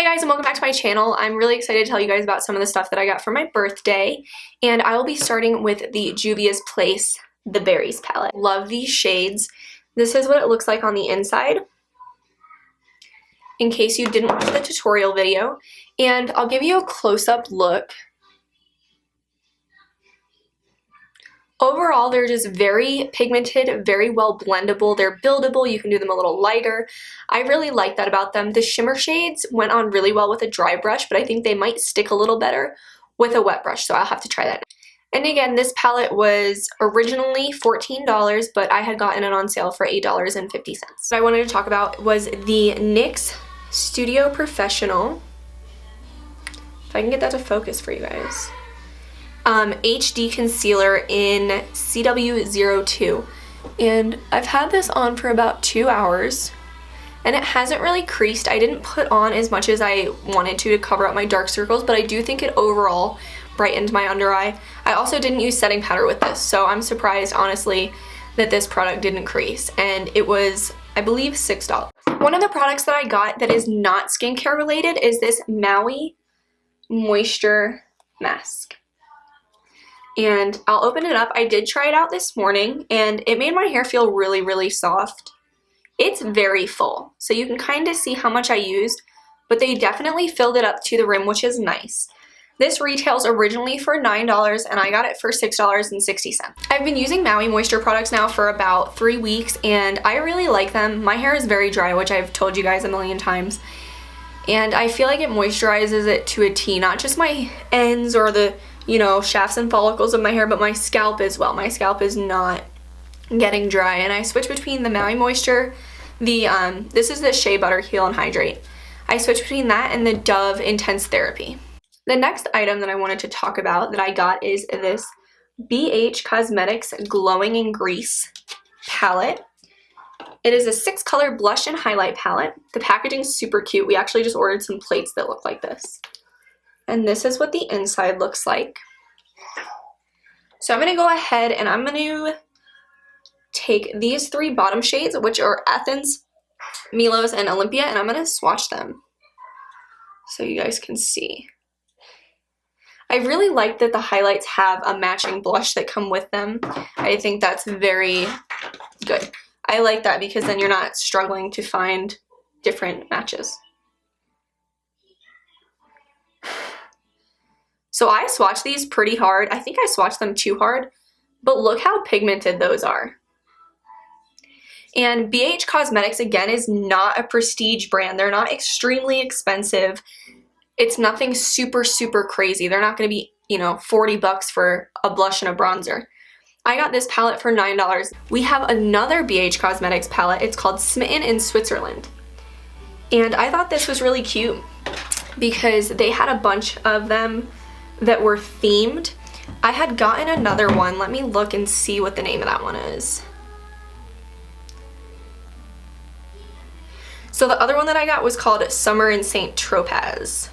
guys, and welcome back to my channel. I'm really excited to tell you guys about some of the stuff that I got for my birthday, and I will be starting with the Juvias Place The Berries palette. Love these shades. This is what it looks like on the inside, in case you didn't watch the tutorial video, and I'll give you a close-up look. Overall, they're just very pigmented, very well blendable. They're buildable. You can do them a little lighter. I really like that about them. The shimmer shades went on really well with a dry brush, but I think they might stick a little better with a wet brush, so I'll have to try that. And again, this palette was originally $14, but I had gotten it on sale for $8.50. What I wanted to talk about was the NYX Studio Professional. If I can get that to focus for you guys. HD concealer in CW02, and I've had this on for about 2 hours and it hasn't really creased. I didn't put on as much as I wanted to cover up my dark circles, but I do think it overall brightened my under eye. I also didn't use setting powder with this, so I'm surprised honestly that this product didn't crease, and it was, I believe, $6. One of the products that I got that is not skincare related is this Maui moisture mask. And I'll open it up. I did try it out this morning and it made my hair feel really, really soft. It's very full, so you can kind of see how much I used, but they definitely filled it up to the rim, which is nice. This retails originally for $9 and I got it for $6.60. I've been using Maui moisture products now for about 3 weeks and I really like them. My hair is very dry, which I've told you guys a million times. And I feel like it moisturizes it to a T, not just my ends or the, you know, shafts and follicles of my hair, but my scalp as well. My scalp is not getting dry, and I switch between the Maui Moisture, this is the Shea Butter Heal and Hydrate. I switch between that and the Dove Intense Therapy. The next item that I wanted to talk about that I got is this BH Cosmetics Glowing in Grease palette. It is a 6-color blush and highlight palette. The packaging is super cute. We actually just ordered some plates that look like this. And this is what the inside looks like. So I'm going to go ahead and I'm going to take these 3 bottom shades, which are Athens, Milos, and Olympia, and I'm going to swatch them so you guys can see. I really like that the highlights have a matching blush that come with them. I think that's very good. I like that because then you're not struggling to find different matches. So I swatched these pretty hard. I think I swatched them too hard, but look how pigmented those are. And BH Cosmetics, again, is not a prestige brand. They're not extremely expensive. It's nothing super, super crazy. They're not going to be, you know, 40 bucks for a blush and a bronzer. I got this palette for $9. We have another BH Cosmetics palette. It's called Smitten in Switzerland. And I thought this was really cute because they had a bunch of them that were themed. I had gotten another one. Let me look and see what the name of that one is. So the other one that I got was called Summer in St. Tropez.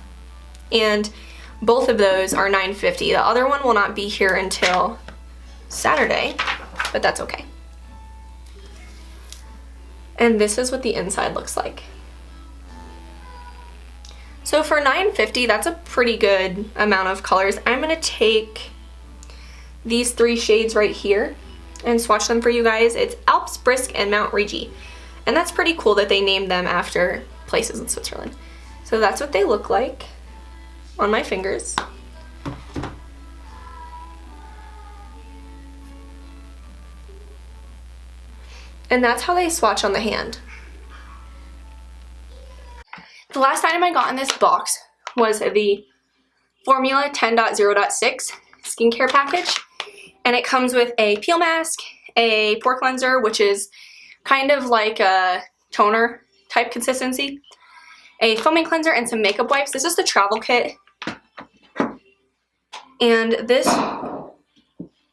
And both of those are $9.50. The other one will not be here until Saturday, but that's okay. And this is what the inside looks like. So for $9.50, that's a pretty good amount of colors. I'm going to take these 3 shades right here and swatch them for you guys. It's Alps, Brisk, and Mount Rigi. And that's pretty cool that they named them after places in Switzerland. So that's what they look like on my fingers. And that's how they swatch on the hand. The last item I got in this box was the Formula 10.0.6 skincare package. And it comes with a peel mask, a pore cleanser, which is kind of like a toner type consistency, a foaming cleanser, and some makeup wipes. This is the travel kit. And this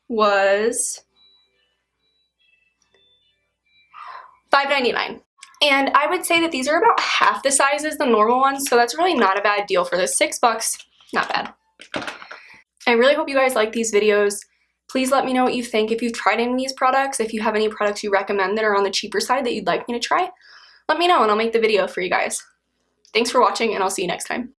was $5.99. And I would say that these are about half the size as the normal ones, so that's really not a bad deal for this. $6, not bad. I really hope you guys like these videos. Please let me know what you think. If you've tried any of these products, if you have any products you recommend that are on the cheaper side that you'd like me to try, let me know and I'll make the video for you guys. Thanks for watching, and I'll see you next time.